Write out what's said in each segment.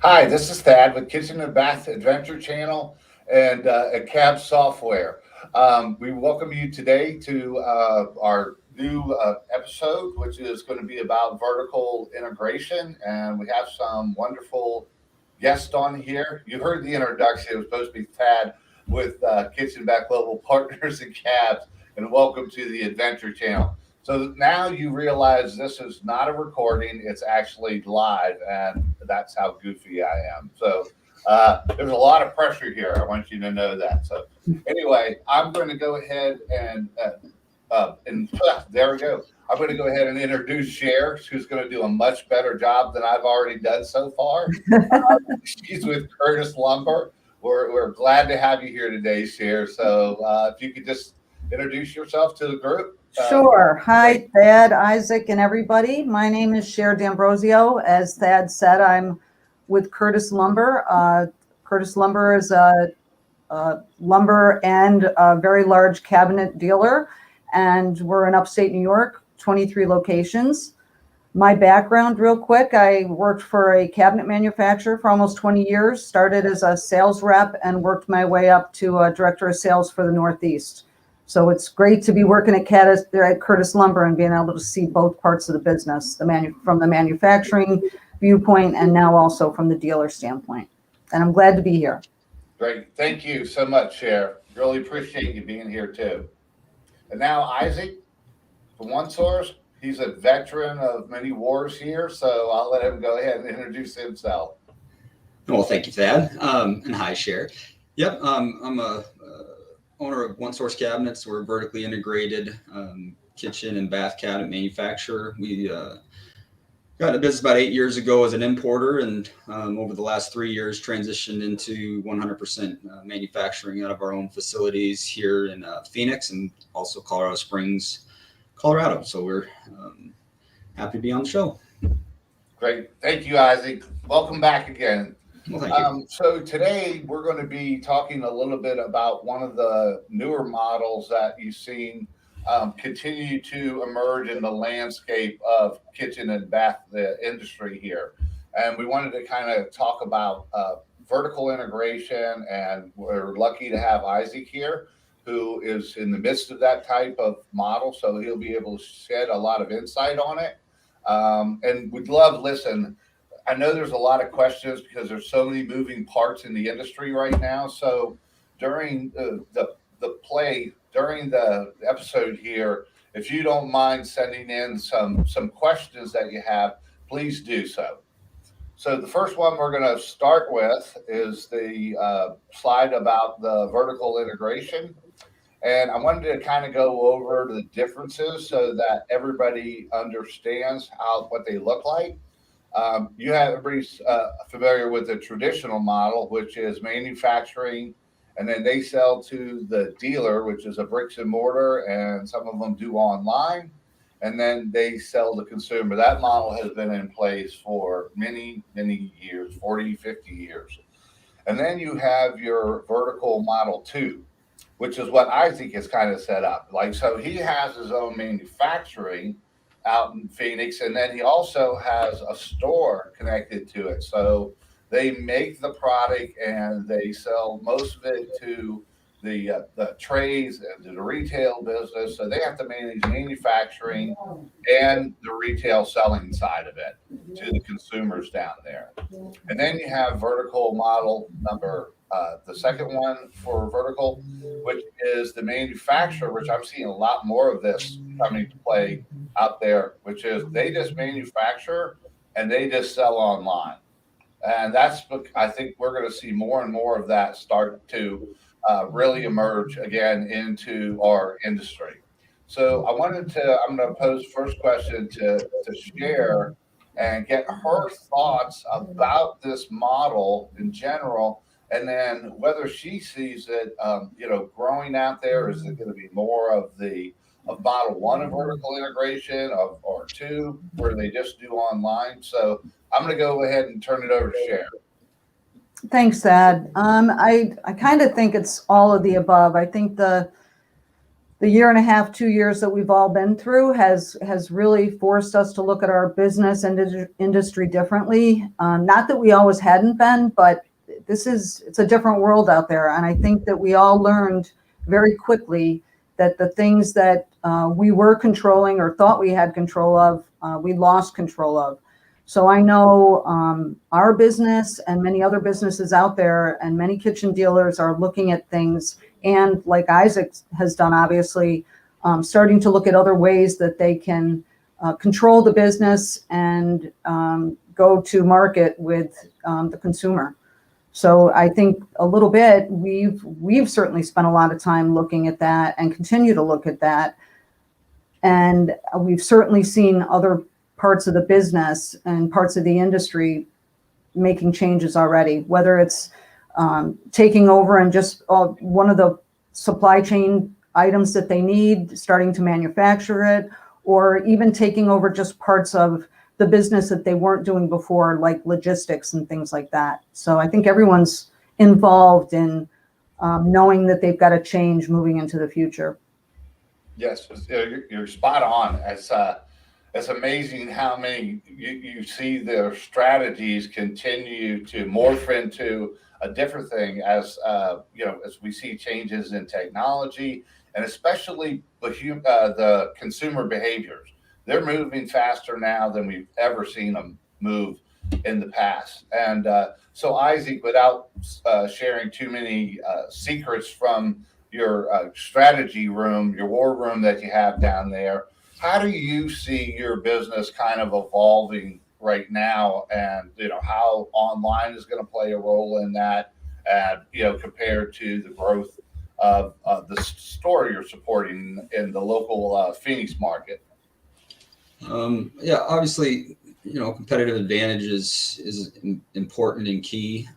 Hi, this is Thad with Kitchen and Bath Adventure Channel and at Cab Software. We welcome you today to our new episode, which is going to be about vertical integration. And we have some wonderful guests on here. You heard the introduction. It was supposed to be Thad with Kitchen Bath Global Partners and Cabs. And welcome to the Adventure Channel. So now you realize this is not a recording, it's actually live, and that's how goofy I am. So there's a lot of pressure here. I want you to know that. So anyway, I'm going to go ahead and there we go. I'm going to go ahead and introduce Cher, who's going to do a much better job than I've already done so far. She's with Curtis Lumber. We're glad to have you here today, Cher. So if you could just introduce yourself to the group. Sure. Hi, Thad, Isaac, and everybody. My name is Cher D'Ambrosio. As Thad said, I'm with Curtis Lumber. Curtis Lumber is a lumber and a very large cabinet dealer, and we're in upstate New York, 23 locations. My background, real quick, I worked for a cabinet manufacturer for almost 20 years, started as a sales rep and worked my way up to a director of sales for the Northeast. So it's great to be working at Curtis Lumber and being able to see both parts of the business, from the manufacturing viewpoint and now also from the dealer standpoint. And I'm glad to be here. Great. Thank you so much, Cher. Really appreciate you being here too. And now Isaac from OneSource. He's a veteran of many wars here, so I'll let him go ahead and introduce himself. Well, thank you, Thad. And hi, Cher. Yep, I'm a owner of OneSource Cabinets. We're a vertically integrated kitchen and bath cabinet manufacturer. We got into business about 8 years ago as an importer, and over the last 3 years transitioned into 100% manufacturing out of our own facilities here in Phoenix and also Colorado Springs, Colorado. So we're happy to be on the show. Great. Thank you, Isaac. Welcome back again. Well, thank you. So today we're going to be talking a little bit about one of the newer models that you've seen continue to emerge in the landscape of kitchen and bath industry here. And we wanted to kind of talk about vertical integration, and we're lucky to have Isaac here, who is in the midst of that type of model. So he'll be able to shed a lot of insight on it. And we'd love, listen, I know there's a lot of questions because there's so many moving parts in the industry right now. So during the episode here, if you don't mind sending in some questions that you have, please do so. So the first one we're going to start with is the slide about the vertical integration. And I wanted to kind of go over the differences so that everybody understands what they look like. Everybody's familiar with the traditional model, which is manufacturing, and then they sell to the dealer, which is a bricks and mortar, and some of them do online, and then they sell to consumer. That model has been in place for many, many years, 40, 50 years. And then you have your vertical model 2, which is what Isaac has kind of set up. So he has his own manufacturing out in Phoenix, and then he also has a store connected to it. So they make the product and they sell most of it to the trades and to the retail business. So they have to manage manufacturing and the retail selling side of it to the consumers down there. And then you have vertical model number, the second one for vertical, which is the manufacturer, which I'm seeing a lot more of this coming to play out there, which is they just manufacture and they just sell online. And I think we're going to see more and more of that start to really emerge again into our industry. So I'm going to pose first question to Cher and get her thoughts about this model in general, and then whether she sees it, growing out there. Is it going to be more of model 1 of vertical integration or 2 where they just do online? So I'm going to go ahead and turn it over to Cher. Thanks, Thad. I kind of think it's all of the above. I think the the year and a half, 2 years that we've all been through has really forced us to look at our business and industry differently. Not that we always hadn't been, but it's a different world out there. And I think that we all learned very quickly that the things that we were controlling or thought we had control of, we lost control of. So I know our business and many other businesses out there and many kitchen dealers are looking at things, and like Isaac has done, obviously, starting to look at other ways that they can control the business and go to market with the consumer. So I think a little bit, we've certainly spent a lot of time looking at that and continue to look at that. And we've certainly seen other parts of the business and parts of the industry making changes already, whether it's taking over and just one of the supply chain items that they need, starting to manufacture it, or even taking over just parts of the business that they weren't doing before, like logistics and things like that. So I think everyone's involved in knowing that they've got to change moving into the future. Yes, you're spot on. It's amazing how many you see their strategies continue to morph into a different thing as as we see changes in technology and especially the consumer behaviors. They're moving faster now than we've ever seen them move in the past. And so, Isaac, without sharing too many secrets from your strategy room, your war room that you have down there, how do you see your business kind of evolving right now, and how online is going to play a role in that, and compared to the growth of the store you're supporting in the local Phoenix market? Obviously, competitive advantage is important and key.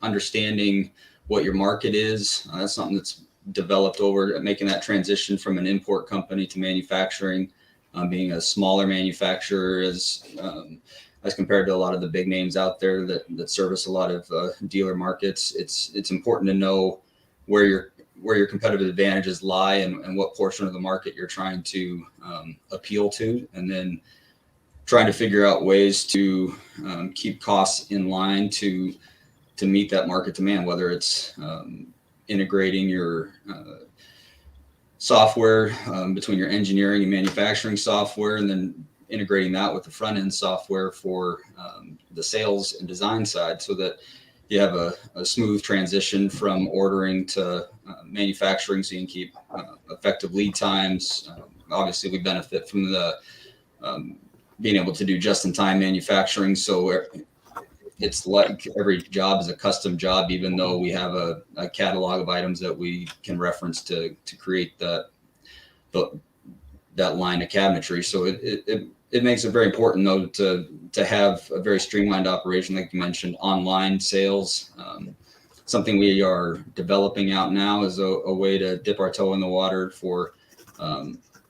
Understanding what your market is, that's something that's developed over making that transition from an import company to manufacturing, being a smaller manufacturer as compared to a lot of the big names out there that service a lot of dealer markets. It's important to know where your competitive advantages lie and what portion of the market you're trying to appeal to, and then trying to figure out ways to keep costs in line to meet that market demand, whether it's integrating your software between your engineering and manufacturing software, and then integrating that with the front end software for the sales and design side, so that you have a smooth transition from ordering to manufacturing, so you can keep effective lead times. Obviously, we benefit from the being able to do just-in-time manufacturing, so it's like every job is a custom job, even though we have a catalog of items that we can reference to create that line of cabinetry. So it makes it very important, though, to have a very streamlined operation, like you mentioned. Online sales, something we are developing out now, is a way to dip our toe in the water for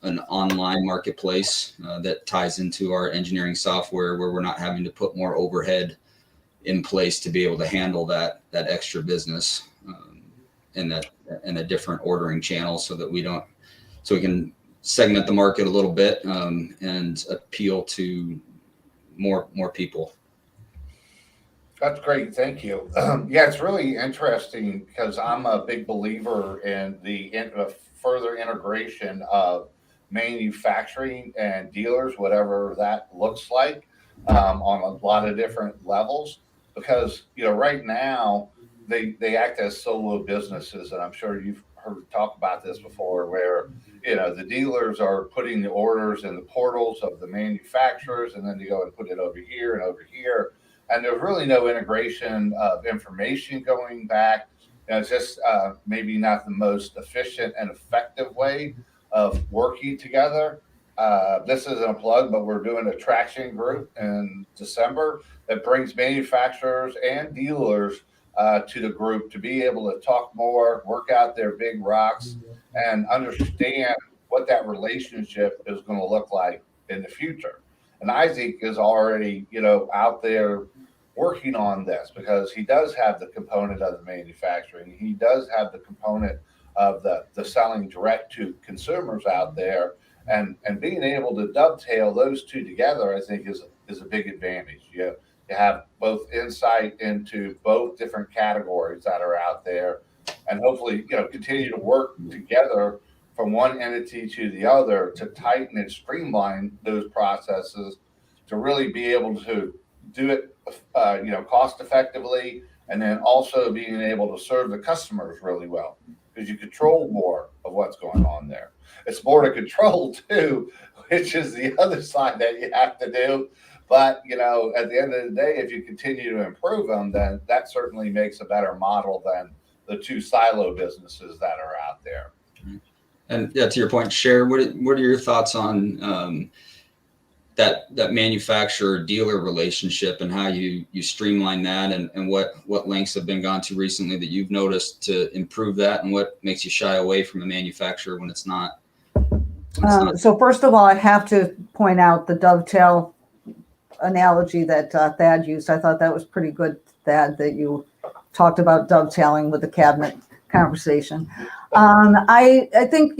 an online marketplace that ties into our engineering software, where we're not having to put more overhead in place to be able to handle that extra business in a different ordering channel, so we can segment the market a little bit and appeal to more people. That's great. Thank you. It's really interesting because I'm a big believer in the further integration of manufacturing and dealers, whatever that looks like, on a lot of different levels. Because right now they act as solo businesses, and I'm sure you've heard talk about this before, where the dealers are putting the orders in the portals of the manufacturers, and then you go and put it over here and over here, and there's really no integration of information going back. It's just maybe not the most efficient and effective way of working together. This isn't a plug, but we're doing a traction group in December that brings manufacturers and dealers to the group to be able to talk more, work out their big rocks, and understand what that relationship is going to look like in the future. And Isaac is already, out there working on this, because he does have the component of the manufacturing. He does have the component of the selling direct to consumers out there, and being able to dovetail those two together, I think is a big advantage. You have both insight into both different categories that are out there, and hopefully, continue to work together from one entity to the other to tighten and streamline those processes to really be able to do it, cost effectively, and then also being able to serve the customers really well, because you control more of what's going on there. It's more to control too, which is the other side that you have to do. But, at the end of the day, if you continue to improve them, then that certainly makes a better model than the two silo businesses that are out there. And yeah, to your point, Cher, what are your thoughts on that manufacturer dealer relationship and how you streamline that, and what lengths have been gone to recently that you've noticed to improve that, and what makes you shy away from a manufacturer when it's not? So first of all, I have to point out the dovetail analogy that Thad used. I thought that was pretty good, Thad, that you talked about dovetailing with the cabinet conversation. I think,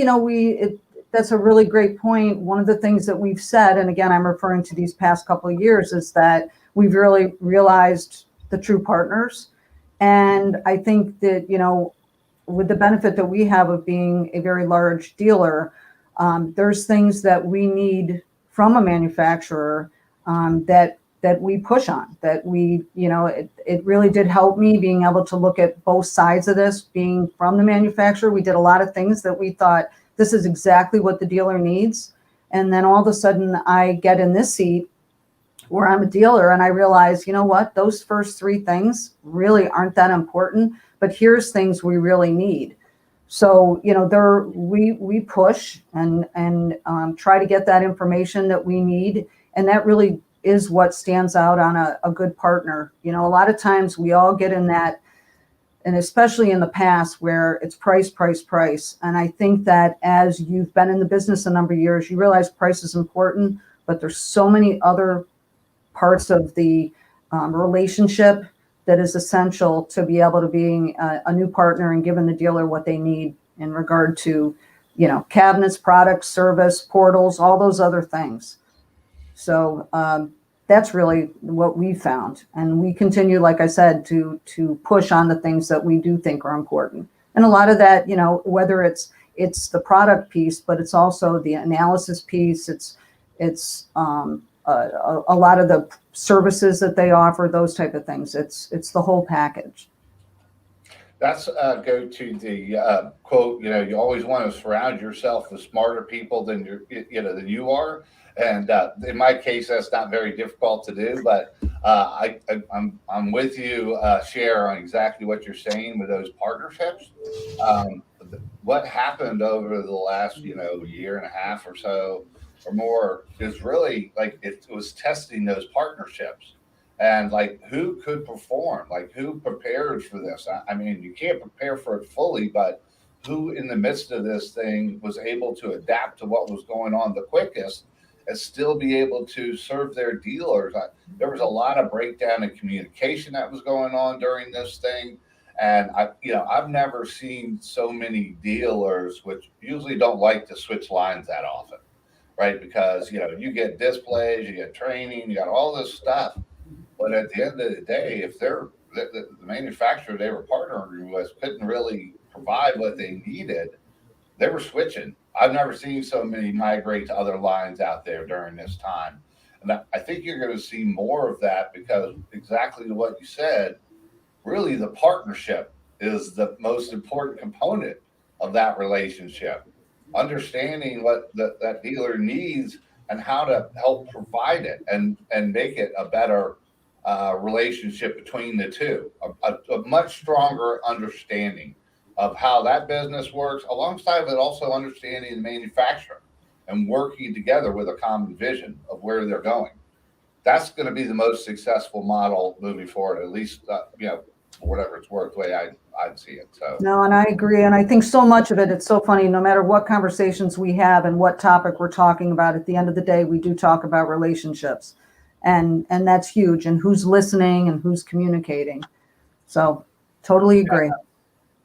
that's a really great point. One of the things that we've said, and again, I'm referring to these past couple of years, is that we've really realized the true partners. And I think that, with the benefit that we have of being a very large dealer, there's things that we need from a manufacturer that we push on, that we, it really did help me being able to look at both sides of this. Being from the manufacturer, we did a lot of things that we thought, this is exactly what the dealer needs. And then all of a sudden I get in this seat where I'm a dealer and I realize, what, those first three things really aren't that important, but here's things we really need. So, we push and try to get that information that we need. And that really is what stands out on a good partner. A lot of times we all get in that, and especially in the past, where it's price, price, price. And I think that as you've been in the business a number of years, you realize price is important, but there's so many other parts of the relationship that is essential to be able to being a new partner and giving the dealer what they need in regard to, cabinets, products, service, portals, all those other things. So that's really what we found. And we continue, like I said, to push on the things that we do think are important. And a lot of that, whether it's the product piece, but it's also the analysis piece, it's a lot of the services that they offer, those type of things. It's the whole package. That's go to the quote, you always want to surround yourself with smarter people than than you are. And in my case, that's not very difficult to do, but I'm with you, Cher, on exactly what you're saying with those partnerships. What happened over the last, year and a half or so or more is really like it was testing those partnerships and like who could perform, like who prepared for this. I mean, you can't prepare for it fully, but who in the midst of this thing was able to adapt to what was going on the quickest and still be able to serve their dealers. There was a lot of breakdown in communication that was going on during this thing. And I've never seen so many dealers, which usually don't like to switch lines that often, right? Because, you get displays, you get training, you got all this stuff. But at the end of the day, if they're the manufacturer they were partnering with couldn't really provide what they needed, they were switching. I've never seen so many migrate to other lines out there during this time. And I think you're going to see more of that because exactly what you said, really the partnership is the most important component of that relationship. Understanding what that dealer needs and how to help provide it and make it a better relationship between the two, a much stronger understanding of how that business works, alongside of it also understanding the manufacturer and working together with a common vision of where they're going. That's going to be the most successful model moving forward, at least, for whatever it's worth, the way I'd see it. So No, and I agree. And I think so much of it, it's so funny, no matter what conversations we have and what topic we're talking about, at the end of the day, we do talk about relationships. And that's huge, and who's listening and who's communicating. So totally agree.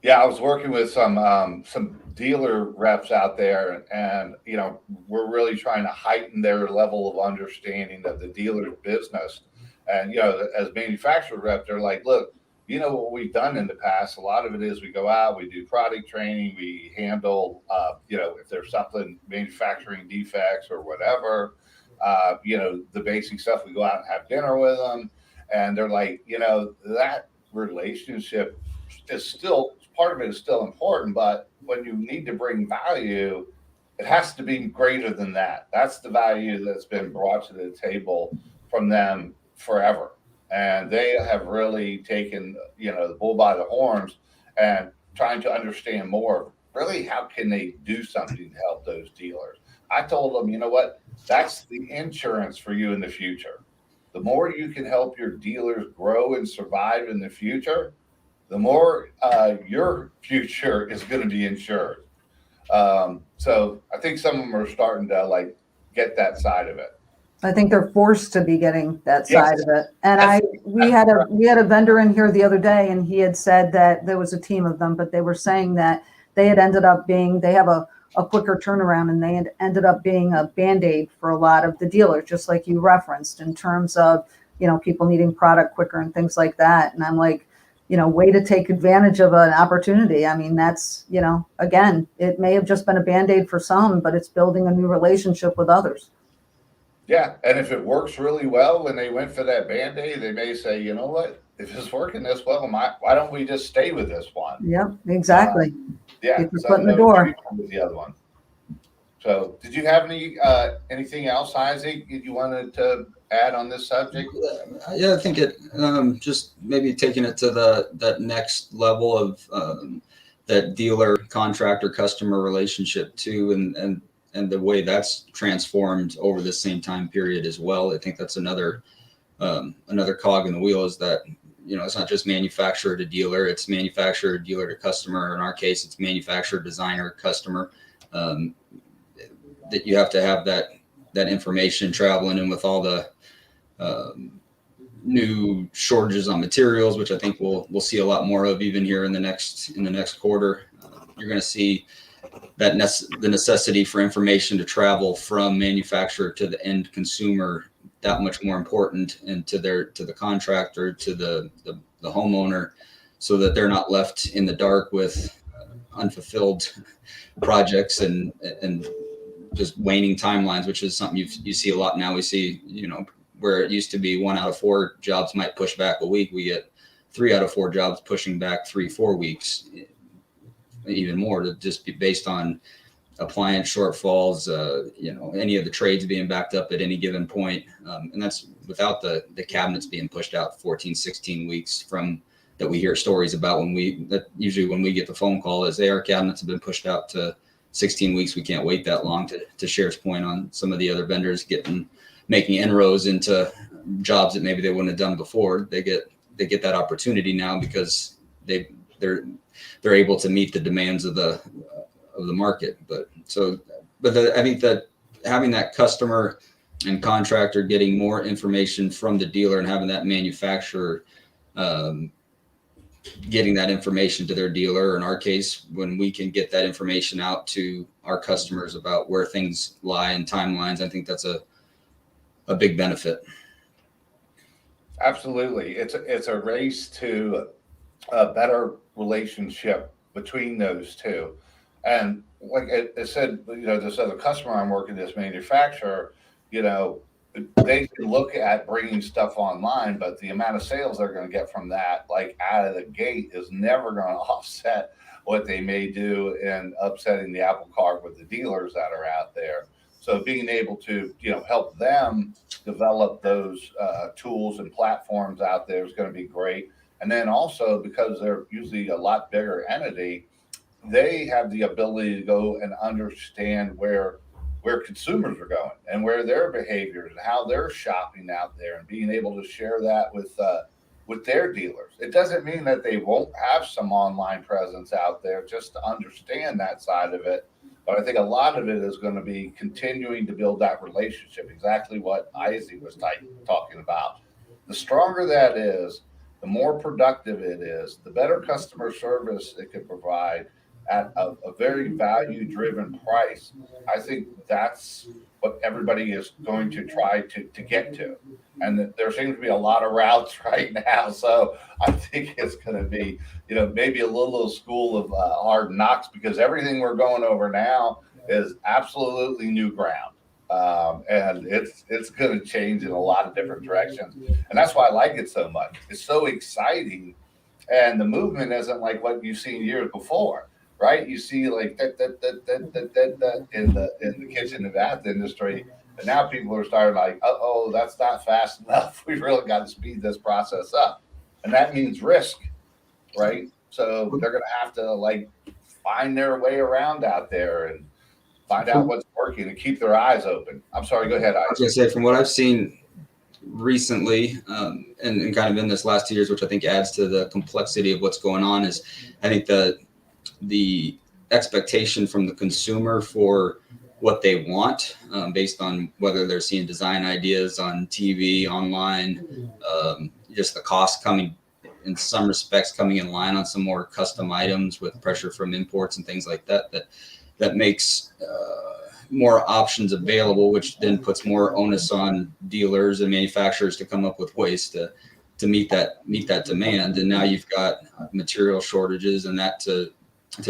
Yeah, I was working with some dealer reps out there, and we're really trying to heighten their level of understanding of the dealer's business. And as manufacturer rep, they're like, look, what we've done in the past. A lot of it is we go out, we do product training, we handle, if there's something manufacturing defects or whatever, the basic stuff. We go out and have dinner with them, and they're like, that relationship is still part of it is still important, but when you need to bring value, it has to be greater than that. That's the value that's been brought to the table from them forever. And they have really taken, the bull by the horns and trying to understand more. Really, how can they do something to help those dealers? I told them, you know what? That's the insurance for you in the future. The more you can help your dealers grow and survive in the future, the more your future is going to be insured. So I think some of them are starting to get that side of it. I think they're forced to be getting that Yes. side of it. And we had a vendor in here the other day, and he had said that there was a team of them, but they were saying that they had ended up being, they have a quicker turnaround, and they had ended up being a Band-Aid for a lot of the dealers, just like you referenced, in terms of, people needing product quicker and things like that. And I'm like, way to take advantage of an opportunity. I mean, that's, again, it may have just been a Band-Aid for some, but it's building a new relationship with others. Yeah. And if it works really well when they went for that Band-Aid, they may say, you know what, if it's working this well, why don't we just stay with this one? Yep, exactly. Yeah. Get your foot in the door. With the other one. So did you have anything else, Isaac, you wanted to add on this subject? Yeah, I think it just maybe taking it to that next level of that dealer contractor customer relationship too, and the way that's transformed over the same time period as well. I think that's another cog in the wheel, is that it's not just manufacturer to dealer, it's manufacturer, dealer to customer. In our case, it's manufacturer, designer, customer. That you have to have that information traveling in with all the new shortages on materials, which I think we'll see a lot more of even here in the next quarter. You're going to see that the necessity for information to travel from manufacturer to the end consumer that much more important, and to the contractor, to the homeowner, so that they're not left in the dark with unfulfilled projects and just waning timelines, which is something you see a lot now. We see, where it used to be 1 out of 4 jobs might push back a week, we get 3 out of 4 jobs pushing back 3-4 weeks, even more, to just be based on appliance shortfalls, any of the trades being backed up at any given point. And that's without the cabinets being pushed out 14, 16 weeks from that we hear stories about usually when we get the phone call is, hey, our cabinets have been pushed out to 16 weeks. We can't wait that long. To Cher's point on some of the other vendors making inroads into jobs that maybe they wouldn't have done before. They get that opportunity now because they're able to meet the demands of the market. I think that having that customer and contractor getting more information from the dealer, and having that manufacturer getting that information to their dealer, or in our case, when we can get that information out to our customers about where things lie and timelines, I think that's a big benefit. Absolutely. It's a race to a better relationship between those two. And like I said, this other customer I'm working, this manufacturer, they can look at bringing stuff online, but the amount of sales they're going to get from that, out of the gate, is never going to offset what they may do in upsetting the apple cart with the dealers that are out there. So being able to, help them develop those tools and platforms out there is going to be great. And then also, because they're usually a lot bigger entity, they have the ability to go and understand where consumers are going and where their behaviors and how they're shopping out there, and being able to share that with their dealers. It doesn't mean that they won't have some online presence out there, just to understand that side of it. But I think a lot of it is going to be continuing to build that relationship, exactly what Isaac was talking about. The stronger that is, the more productive it is, the better customer service it can provide at a very value driven price. I think that's what everybody is going to try to get to. And there seems to be a lot of routes right now. So I think it's going to be, maybe a little school of hard knocks, because everything we're going over now is absolutely new ground. And it's going to change in a lot of different directions. And that's why I like it so much. It's so exciting. And the movement isn't like what you've seen years before, right? You see like that in the kitchen and bath industry. And now people are starting like, oh, that's not fast enough. We really got to speed this process up. And that means risk, right? So they're going to have to like find their way around out there and find out what's working and keep their eyes open. I'm sorry, go ahead. I was going to say, from what I've seen recently, and kind of in this last 2 years, which I think adds to the complexity of what's going on, is I think the expectation from the consumer for what they want, based on whether they're seeing design ideas on TV, online, just the cost coming, in some respects, coming in line on some more custom items with pressure from imports and things like that makes more options available, which then puts more onus on dealers and manufacturers to come up with ways to meet that demand. And now you've got material shortages, and that to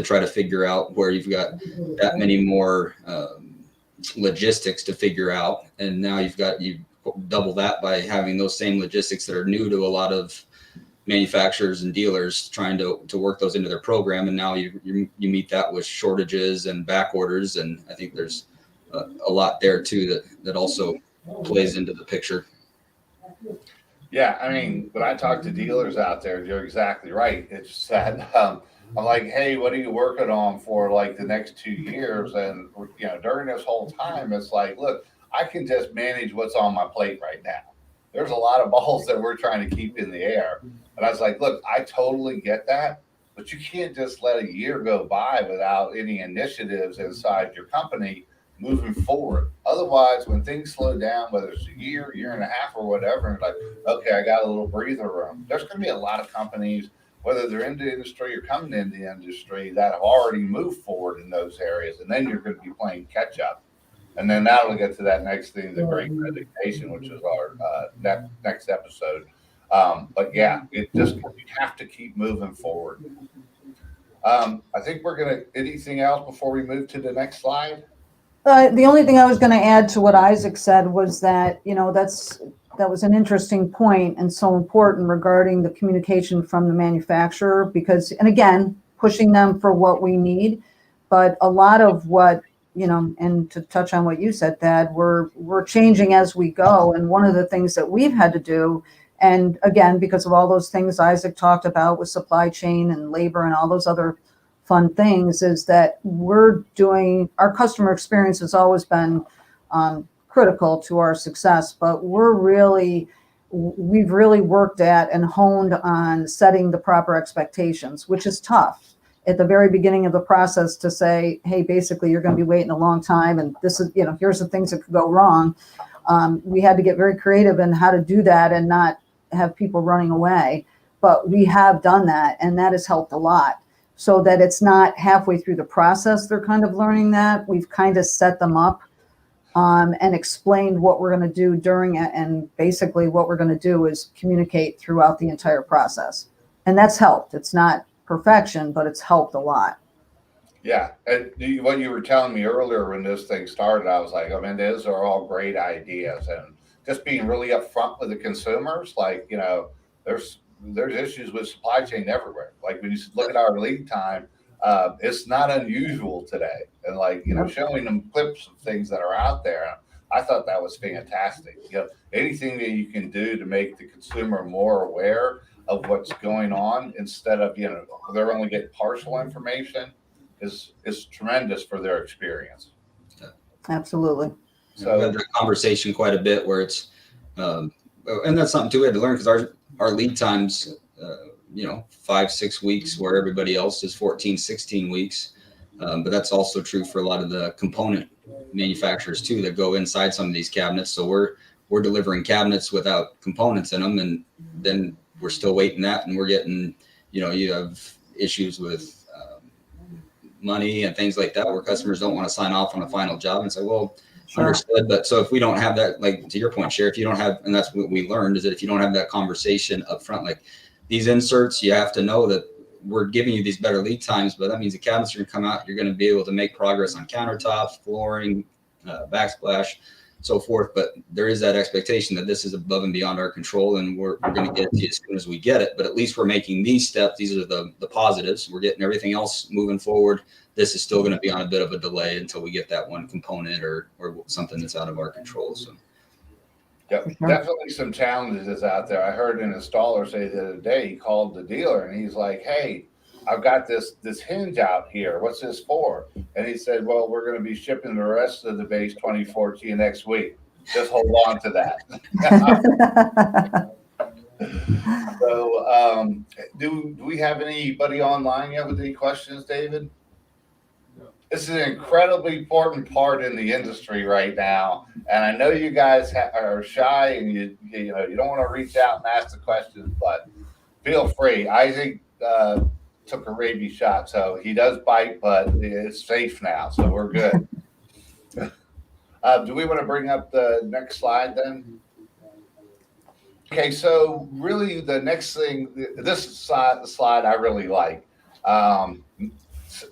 try to figure out where you've got that many more logistics to figure out. And now you double that by having those same logistics that are new to a lot of manufacturers and dealers trying to work those into their program. And now you meet that with shortages and back orders. And I think there's a lot there too that also plays into the picture. Yeah, I mean, when I talk to dealers out there, you're exactly right. It's that I'm like, hey, what are you working on for like the next 2 years? And during this whole time, it's like, look, I can just manage what's on my plate right now. There's a lot of balls that we're trying to keep in the air. And I was like, look, I totally get that, but you can't just let a year go by without any initiatives inside your company moving forward. Otherwise, when things slow down, whether it's a year and a half or whatever, and like, okay, I got a little breather room. There's going to be a lot of companies, whether they're in the industry or coming into the industry, that have already moved forward in those areas. And then you're going to be playing catch up. And then that'll get to that next thing, the Great Resignation, which is our next episode. But yeah, you have to keep moving forward. I think anything else before we move to the next slide? The only thing I was going to add to what Isaac said was that, that was an interesting point and so important regarding the communication from the manufacturer, because, and again, pushing them for what we need. But a lot of what, and to touch on what you said, Thad, we're changing as we go. And one of the things that we've had to do, and again, because of all those things Isaac talked about with supply chain and labor and all those other fun things, is that our customer experience has always been critical to our success, but we've really worked at and honed on setting the proper expectations, which is tough at the very beginning of the process to say, hey, basically you're going to be waiting a long time, and this is, here's the things that could go wrong. We had to get very creative in how to do that and not have people running away, but we have done that, and that has helped a lot. So that it's not halfway through the process they're kind of learning that. We've kind of set them up and explained what we're going to do during it. And basically what we're going to do is communicate throughout the entire process. And that's helped. It's not perfection, but it's helped a lot. Yeah. And what you were telling me earlier when this thing started, I was like, I mean, those are all great ideas. And just being really upfront with the consumers, like, there's issues with supply chain everywhere. Like when you look at our lead time, it's not unusual today. And like, showing them clips of things that are out there, I thought that was fantastic. Anything that you can do to make the consumer more aware of what's going on instead of, they're only getting partial information is tremendous for their experience. Absolutely. So we've had that conversation quite a bit where it's, and that's something too we had to learn, because our lead times, 5-6 weeks, where everybody else is 14-16 weeks. But that's also true for a lot of the component manufacturers too that go inside some of these cabinets. So we're delivering cabinets without components in them, and then we're still waiting that, and we're getting, you have issues with money and things like that where customers don't want to sign off on a final job and say, well, Sure. understood. But so if we don't have that, like to your point, Sheriff, if you don't have, and that's what we learned, is that if you don't have that conversation up front, like these inserts, you have to know that we're giving you these better lead times, but that means the cabinets are going to come out. You're going to be able to make progress on countertops, flooring, backsplash, so forth. But there is that expectation that this is above and beyond our control, and we're going to get it to you as soon as we get it. But at least we're making these steps. These are the positives. We're getting everything else moving forward. This is still going to be on a bit of a delay until we get that one component or something that's out of our control. So. Yep, definitely some challenges out there. I heard an installer say the other day, he called the dealer and he's like, hey, I've got this hinge out here. What's this for? And he said, well, we're going to be shipping the rest of the base 24 to you next week. Just hold on to that. So do we have anybody online yet with any questions, David? This is an incredibly important part in the industry right now, and I know you guys are shy and you don't want to reach out and ask the questions, but feel free. Isaac took a rabies shot, so he does bite, but it's safe now, so we're good. Do we want to bring up the next slide then? Okay, so really the next thing, this slide I really like.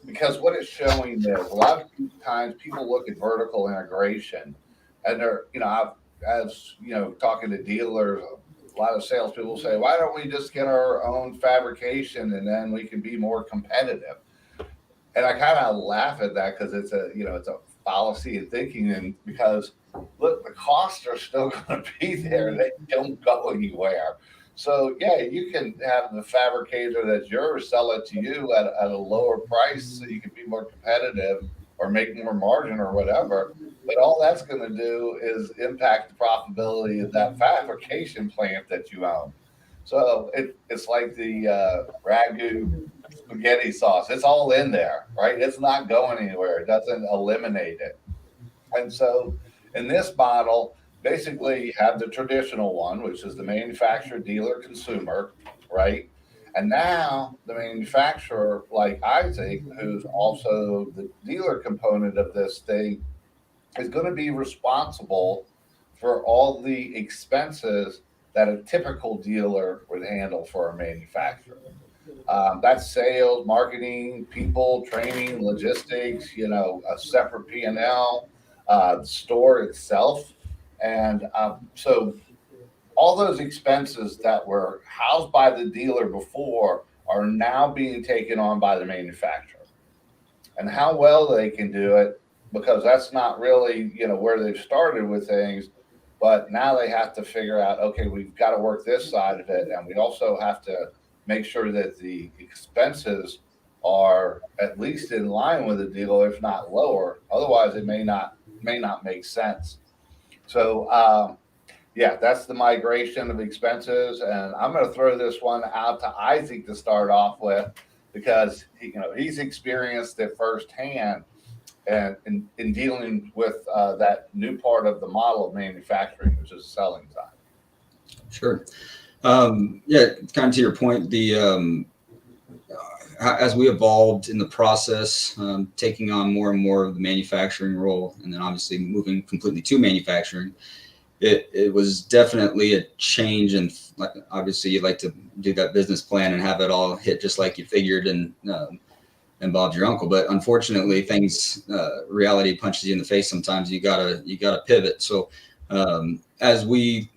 Because what it's showing is a lot of times people look at vertical integration and they're, talking to dealers, a lot of salespeople say, why don't we just get our own fabrication and then we can be more competitive? And I kind of laugh at that because it's a fallacy in thinking, and because look, the costs are still going to be there. They don't go anywhere. So yeah, you can have the fabricator that's yours sell it to you at a lower price so you can be more competitive or make more margin or whatever. But all that's going to do is impact the profitability of that fabrication plant that you own. So it's like the ragu spaghetti sauce. It's all in there, right? It's not going anywhere. It doesn't eliminate it. And so in this model, basically you have the traditional one, which is the manufacturer, dealer, consumer, right? And now the manufacturer, like Isaac, who's also the dealer component of this thing, is going to be responsible for all the expenses that a typical dealer would handle for a manufacturer. That's sales, marketing, people, training, logistics, a separate P&L, the store itself. And so all those expenses that were housed by the dealer before are now being taken on by the manufacturer. And how well they can do it, because that's not really, where they've started with things, but now they have to figure out, okay, we've got to work this side of it. And we also have to make sure that the expenses are at least in line with the dealer, if not lower. Otherwise, it may not make sense. So, that's the migration of expenses. And I'm going to throw this one out to Isaac to start off with, because he's experienced it firsthand and in dealing with that new part of the model of manufacturing, which is the selling side. Sure. Kind of to your point, as we evolved in the process, taking on more and more of the manufacturing role, and then obviously moving completely to manufacturing, it was definitely a change. And obviously you'd like to do that business plan and have it all hit just like you figured and Bob's your uncle. But unfortunately reality punches you in the face sometimes. You gotta pivot. So as we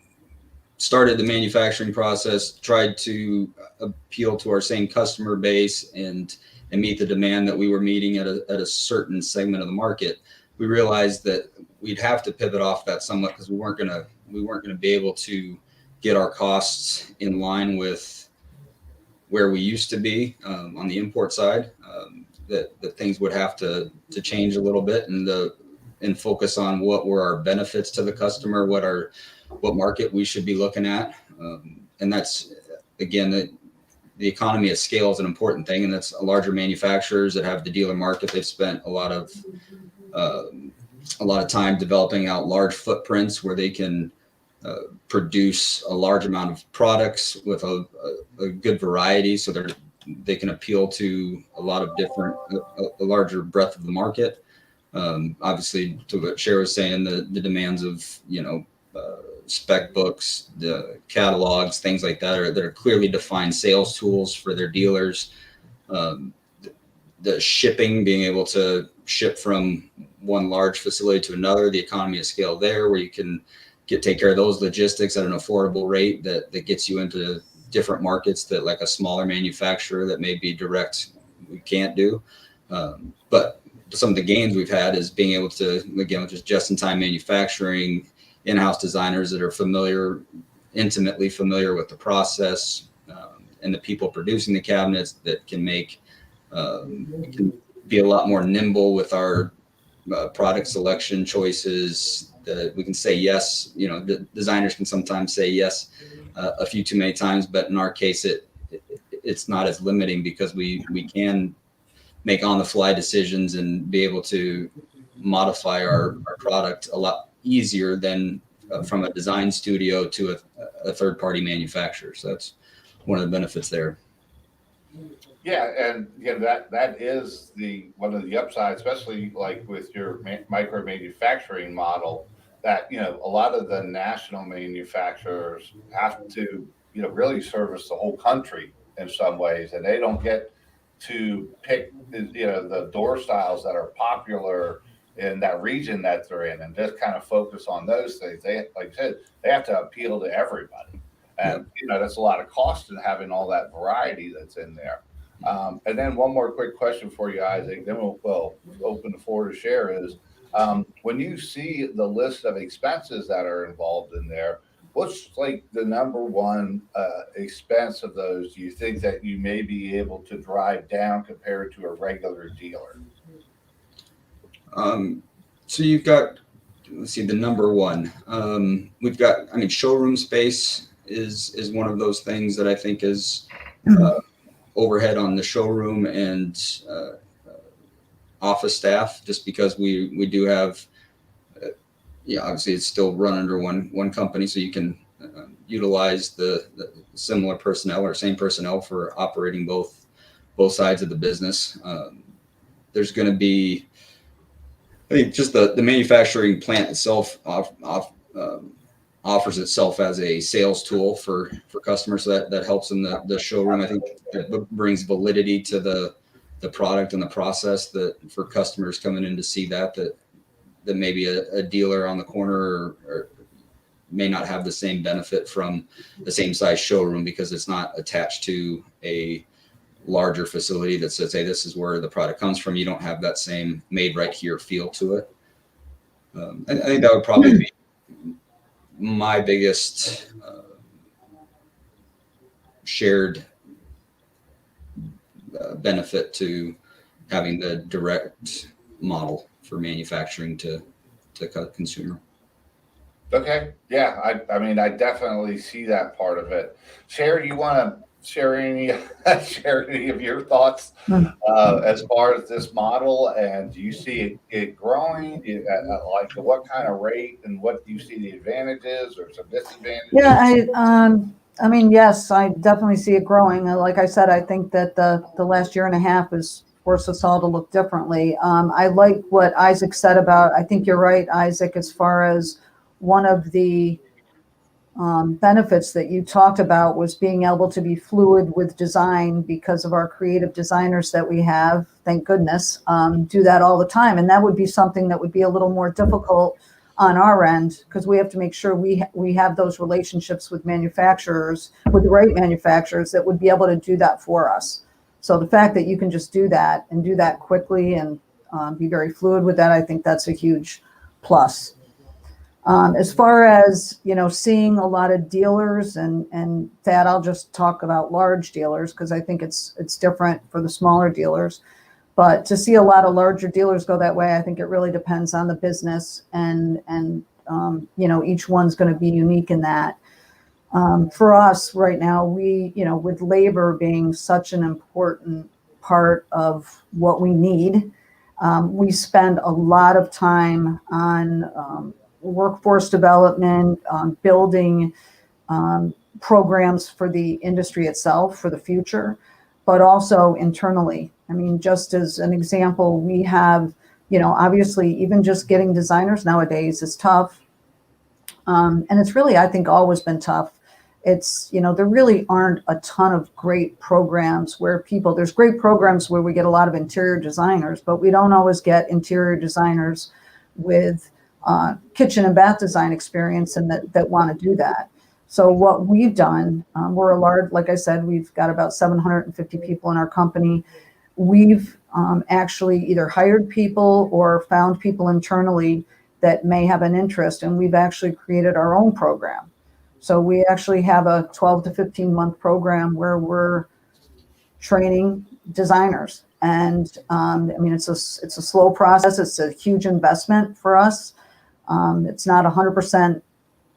started the manufacturing process, tried to appeal to our same customer base and meet the demand that we were meeting at a certain segment of the market, we realized that we'd have to pivot off that somewhat, because we weren't gonna be able to get our costs in line with where we used to be on the import side. That things would have to change a little bit and focus on what were our benefits to the customer, what market we should be looking at. And that's, again, the economy of scale is an important thing. And that's a larger manufacturers that have the dealer market. They've spent a lot of time developing out large footprints where they can produce a large amount of products with a good variety, so they can appeal to a lot of different, a larger breadth of the market. Obviously, to what Cher was saying, the demands of, spec books, the catalogs, things like that are clearly defined sales tools for their dealers. The shipping, being able to ship from one large facility to another, the economy of scale there, where you can take care of those logistics at an affordable rate that gets you into different markets that, like a smaller manufacturer that may be direct, we can't do. But some of the gains we've had is being able to, again, just-in-time manufacturing, in-house designers that are intimately familiar with the process, and the people producing the cabinets that can be a lot more nimble with our product selection choices. That we can say yes. The designers can sometimes say yes a few too many times, but in our case, it's not as limiting, because we can make on-the-fly decisions and be able to modify our product a lot easier than from a design studio to a third-party manufacturer. So that's one of the benefits there. Yeah, and that is one of the upsides, especially like with your micro manufacturing model. That a lot of the national manufacturers have to really service the whole country in some ways, and they don't get to pick the door styles that are popular in that region that they're in, and just kind of focus on those things. They, like I said, they have to appeal to everybody, and that's a lot of cost in having all that variety that's in there. And then one more quick question for you, Isaac, then we'll open the floor to Cher, is when you see the list of expenses that are involved in there, what's like the number one expense of those do you think that you may be able to drive down compared to a regular dealer? So you've got, let's see, the number one. We've got, showroom space is one of those things that I think is overhead on the showroom and office staff, just because we do have, obviously it's still run under one company, so you can utilize the similar personnel or same personnel for operating both sides of the business. There's going to be, I think, just the manufacturing plant itself offers itself as a sales tool for customers. So that helps in the showroom. I think it brings validity to the product and the process, that for customers coming in to see that maybe a dealer on the corner or may not have the same benefit from the same size showroom, because it's not attached to a larger facility that says, hey, this is where the product comes from. You don't have that same made right here feel to it. I think that would probably be my biggest shared benefit to having the direct model for manufacturing to consumer. Okay. Yeah. I definitely see that part of it. Cher, do you want to share any of your thoughts as far as this model, and do you see it growing? Like what kind of rate, and what do you see the advantages or some disadvantages? Yeah, yes, I definitely see it growing. Like I said, I think that the last year and a half has forced us all to look differently. I like what Isaac said about, I think you're right, Isaac, as far as one of the benefits that you talked about was being able to be fluid with design, because of our creative designers that we have, thank goodness, do that all the time. And that would be something that would be a little more difficult on our end, because we have to make sure we have those relationships with manufacturers, with the right manufacturers that would be able to do that for us. So the fact that you can just do that and do that quickly and be very fluid with that, I think that's a huge plus. As far as, seeing a lot of dealers and that, I'll just talk about large dealers, because I think it's different for the smaller dealers. But to see a lot of larger dealers go that way, I think it really depends on the business, and each one's going to be unique in that. For us right now, with labor being such an important part of what we need, we spend a lot of time on workforce development, building programs for the industry itself for the future, but also internally. I mean, just as an example, we have, obviously even just getting designers nowadays is tough. And it's really, I think, always been tough. It's, there really aren't a ton of great programs where there's great programs where we get a lot of interior designers, but we don't always get interior designers with kitchen and bath design experience and that want to do that. So what we've done, we're a large, like I said, we've got about 750 people in our company. We've actually either hired people or found people internally that may have an interest, and we've actually created our own program. So we actually have a 12 to 15 month program where we're training designers. And I mean, it's a slow process. It's a huge investment for us. It's not 100%,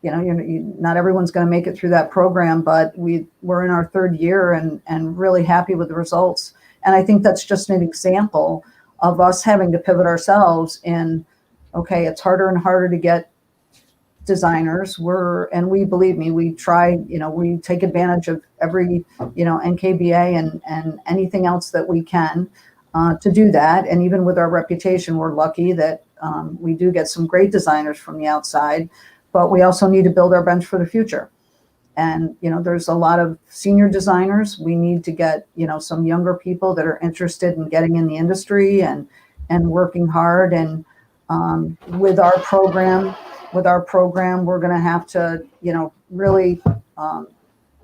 not everyone's going to make it through that program, but we're in our third year and really happy with the results. And I think that's just an example of us having to pivot ourselves in, okay, it's harder and harder to get designers. Believe me, we try, we take advantage of every, NKBA and anything else that we can to do that. And even with our reputation, we're lucky that we do get some great designers from the outside, but we also need to build our bench for the future. And, there's a lot of senior designers. We need to get, some younger people that are interested in getting in the industry and working hard. And with our program, we're going to have to, really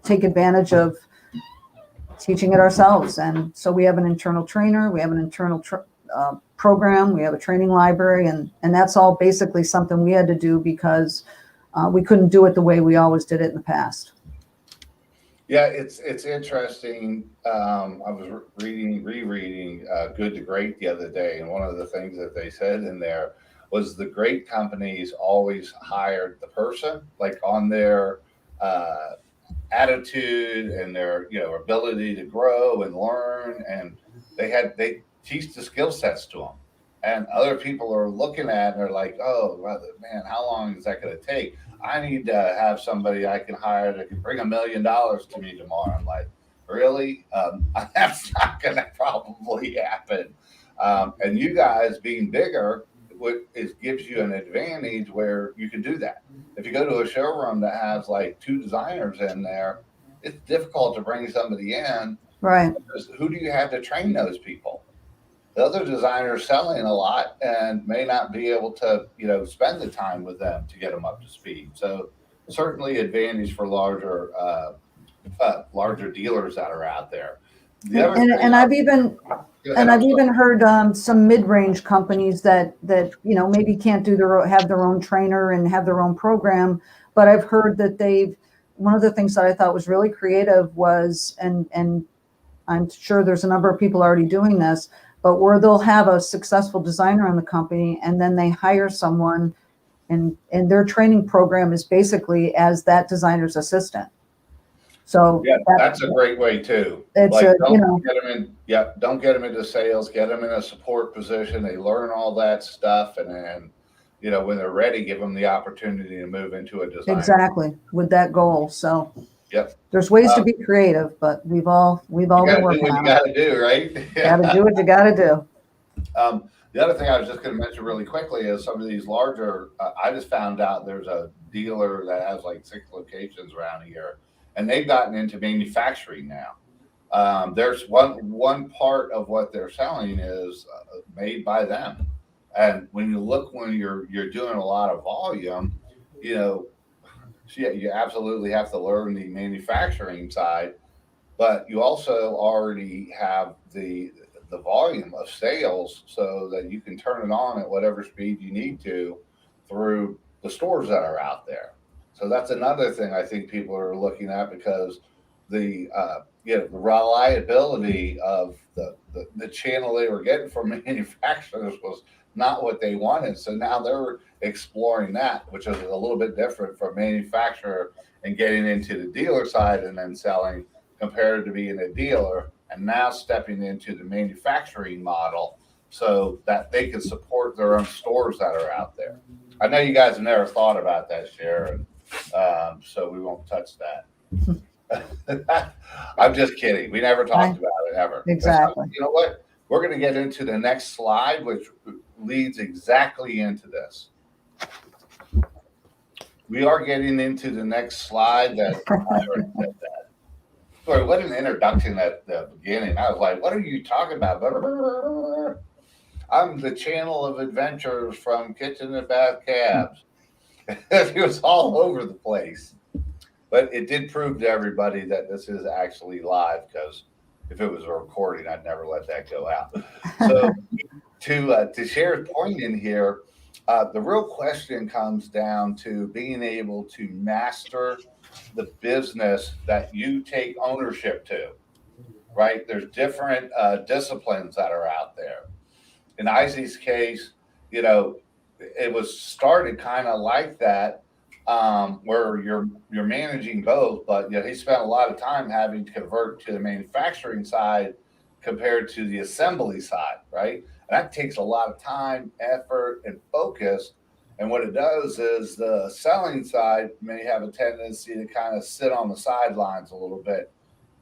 take advantage of teaching it ourselves. And so we have an internal trainer, we have an internal program, we have a training library, and that's all basically something we had to do because we couldn't do it the way we always did it in the past. Yeah, it's interesting. I was rereading Good to Great the other day, and one of the things that they said in there was the great companies always hired the person, like on their attitude and their ability to grow and learn, and they teach the skill sets to them. And other people are looking at and they're like, oh man, how long is that going to take? I need to have somebody I can hire that can bring $1 million to me tomorrow. I'm like, really? That's not going to probably happen. And you guys being bigger, gives you an advantage where you can do that. If you go to a showroom that has like 2 designers in there, it's difficult to bring somebody in. Right. Because who do you have to train those people? The other designer's selling a lot and may not be able to, spend the time with them to get them up to speed. So certainly advantage for larger dealers that are out there. I've even heard some mid-range companies that maybe can't have their own trainer and have their own program, but I've heard that one of the things that I thought was really creative was, and I'm sure there's a number of people already doing this, but where they'll have a successful designer in the company and then they hire someone and their training program is basically as that designer's assistant. So yeah, that's a great way too. It's don't get them into sales, get them in a support position. They learn all that stuff. And then, when they're ready, give them the opportunity to move into a design. Exactly. With that goal. So yep. There's ways to be creative, but we've all been working on it. You got to do, right? Got to do what you got to do. The other thing I was just going to mention really quickly is some of these larger, I just found out there's a dealer that has like 6 locations around here, and they've gotten into manufacturing now. There's one part of what they're selling is made by them. And when you're doing a lot of volume, you absolutely have to learn the manufacturing side, but you also already have the volume of sales so that you can turn it on at whatever speed you need to through the stores that are out there. So that's another thing I think people are looking at, because the reliability of the channel they were getting from manufacturers was not what they wanted. So now they're exploring that, which is a little bit different from manufacturer and getting into the dealer side and then selling, compared to being a dealer and now stepping into the manufacturing model so that they can support their own stores that are out there. I know you guys have never thought about that, Sharon, so we won't touch that. I'm just kidding. We never talked about it ever. Exactly. You know what? We're going to get into the next slide, which leads exactly into this. We are getting into the next slide that I already said that. Boy, what an introduction at the beginning. I was like, what are you talking about? I'm the channel of adventures from Kitchen and Bath Cabs. It was all over the place. But it did prove to everybody that this is actually live, because if it was a recording, I'd never let that go out. So to Cher's point in here, the real question comes down to being able to master the business that you take ownership to, right? There's different disciplines that are out there. In Isaac's case, you know, it was started kind of like that, where you're managing both, but you know, he spent a lot of time having to convert to the manufacturing side compared to the assembly side, right? And that takes a lot of time, effort, and focus. And what it does is the selling side may have a tendency to kind of sit on the sidelines a little bit.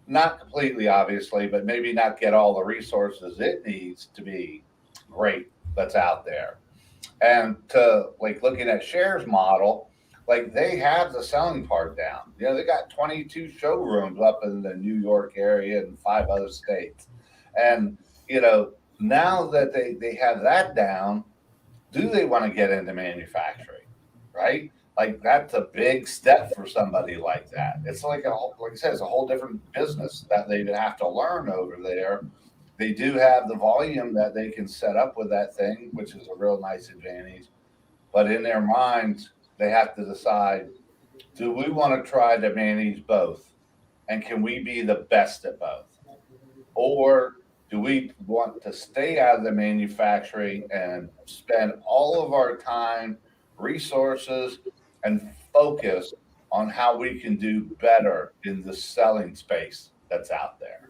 Not completely, obviously, but maybe not get all the resources it needs to be great that's out there. And to like looking at Cher's model, like they have the selling part down. You know, they got 22 showrooms up in the New York area and 5 other states. And, you know, now that they have that down, do they want to get into manufacturing, right? Like that's a big step for somebody like that. It's like like I said, it's a whole different business that they have to learn over there. They do have the volume that they can set up with that thing, which is a real nice advantage. But in their minds, they have to decide, do we want to try to manage both? And can we be the best at both? Or do we want to stay out of the manufacturing and spend all of our time, resources, and focus on how we can do better in the selling space that's out there?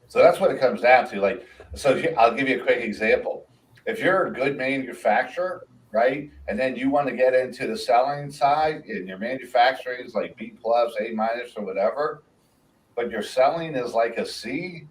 So that's what it comes down to. Like, so I'll give you a quick example. If you're a good manufacturer, right, and then you want to get into the selling side and your manufacturing is like B+, A-, or whatever, but your selling is like a C,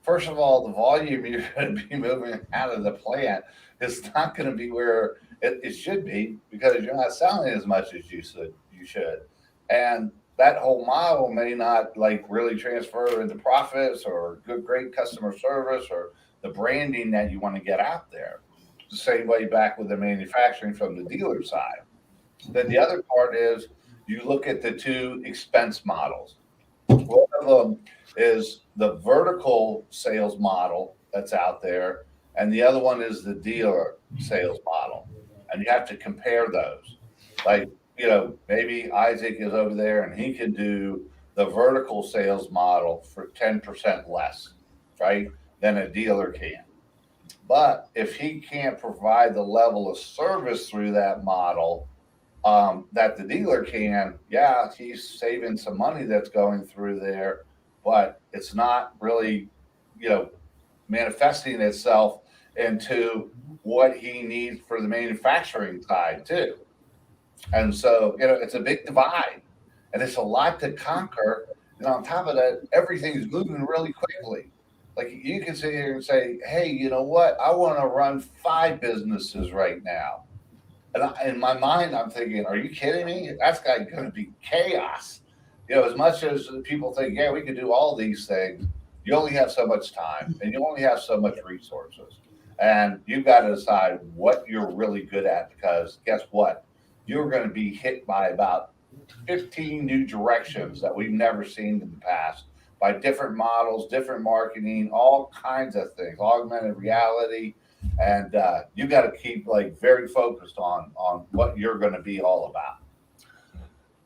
first of all, the volume you're going to be moving out of the plant is not going to be where it should be, because you're not selling as much as you should. And that whole model may not like really transfer into profits or great customer service or the branding that you want to get out there. The same way back with the manufacturing from the dealer side. Then the other part is you look at the two expense models. One of them is the vertical sales model that's out there, and the other one is the dealer sales model. And you have to compare those. Like, you know, maybe Isaac is over there and he can do the vertical sales model for 10% less, right, than a dealer can. But if he can't provide the level of service through that model that the dealer can, yeah, he's saving some money that's going through there, but it's not really, you know, manifesting itself into what he needs for the manufacturing side too. And so, you know, it's a big divide and it's a lot to conquer. And on top of that, everything's moving really quickly. Like you can sit here and say, hey, you know what? I want to run 5 businesses right now. And in my mind, I'm thinking, are you kidding me? That's going to be chaos. You know, as much as people think, yeah, we can do all these things, you only have so much time and you only have so much resources. And you've got to decide what you're really good at, because guess what? You're going to be hit by about 15 new directions that we've never seen in the past, by different models, different marketing, all kinds of things, augmented reality. And you got to keep like very focused on what you're going to be all about.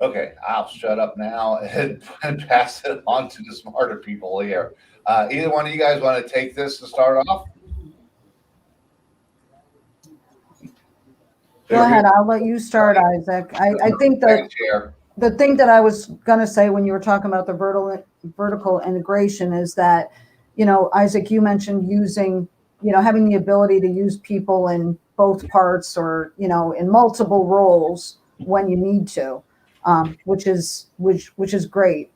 Okay, I'll shut up now and pass it on to the smarter people here. Either one of you guys want to take this to start off? Go ahead. I'll let you start, Isaac. I think the thing that I was going to say when you were talking about the vertical integration is that, you know, Isaac, you mentioned using, you know, having the ability to use people in both parts or, you know, in multiple roles when you need to, which is great.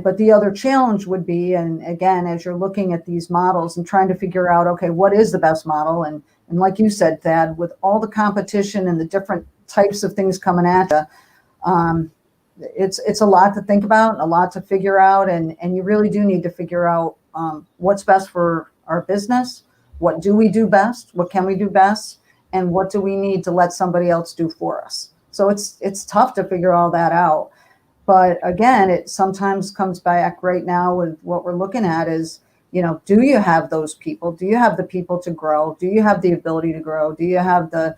But the other challenge would be, and again, as you're looking at these models and trying to figure out, okay, what is the best model? And like you said, Thad, with all the competition and the different types of things coming at you, it's a lot to think about, a lot to figure out, and you really do need to figure out what's best for our business. What do we do best? What can we do best? And what do we need to let somebody else do for us? So it's tough to figure all that out. But again, it sometimes comes back right now with what we're looking at is, you know, do you have those people? Do you have the people to grow? Do you have the ability to grow? Do you have the,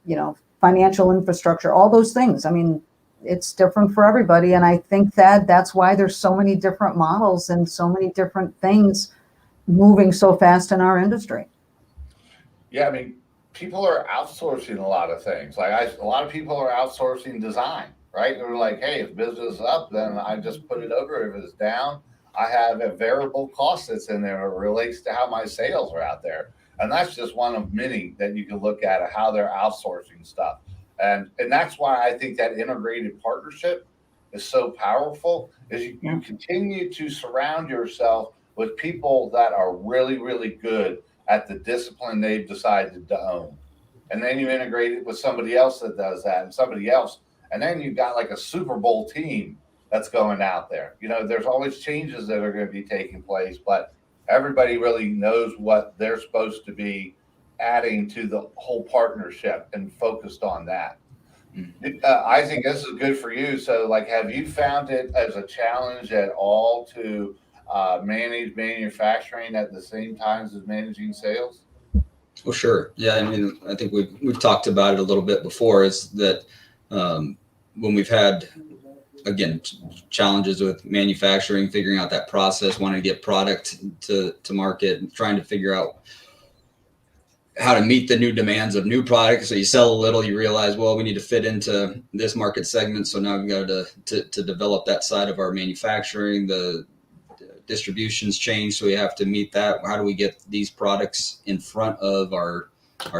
you know, financial infrastructure? All those things. I mean, it's different for everybody. And I think that that's why there's so many different models and so many different things moving so fast in our industry. Yeah, I mean, people are outsourcing a lot of things. Like a lot of people are outsourcing design, right? They're like, hey, if business is up, then I just put it over. If it's down, I have a variable cost that's in there. It relates to how my sales are out there. And that's just one of many that you can look at of how they're outsourcing stuff. And that's why I think that integrated partnership is so powerful, is you continue to surround yourself with people that are really, really good at the discipline they've decided to own. And then you integrate it with somebody else that does that and somebody else. And then you've got like a Super Bowl team that's going out there. You know, there's always changes that are going to be taking place, but everybody really knows what they're supposed to be adding to the whole partnership and focused on that. I think this is good for you. So, like, have you found it as a challenge at all to manage manufacturing at the same time as managing sales? Well, sure. Yeah, I mean, I think we've talked about it a little bit before. Is that when we've had, again, challenges with manufacturing, figuring out that process, wanting to get product to market, and trying to figure out how to meet the new demands of new products. So you sell a little, you realize, well, we need to fit into this market segment. So now we've got to develop that side of our manufacturing. The distributions change, so we have to meet that. How do we get these products in front of our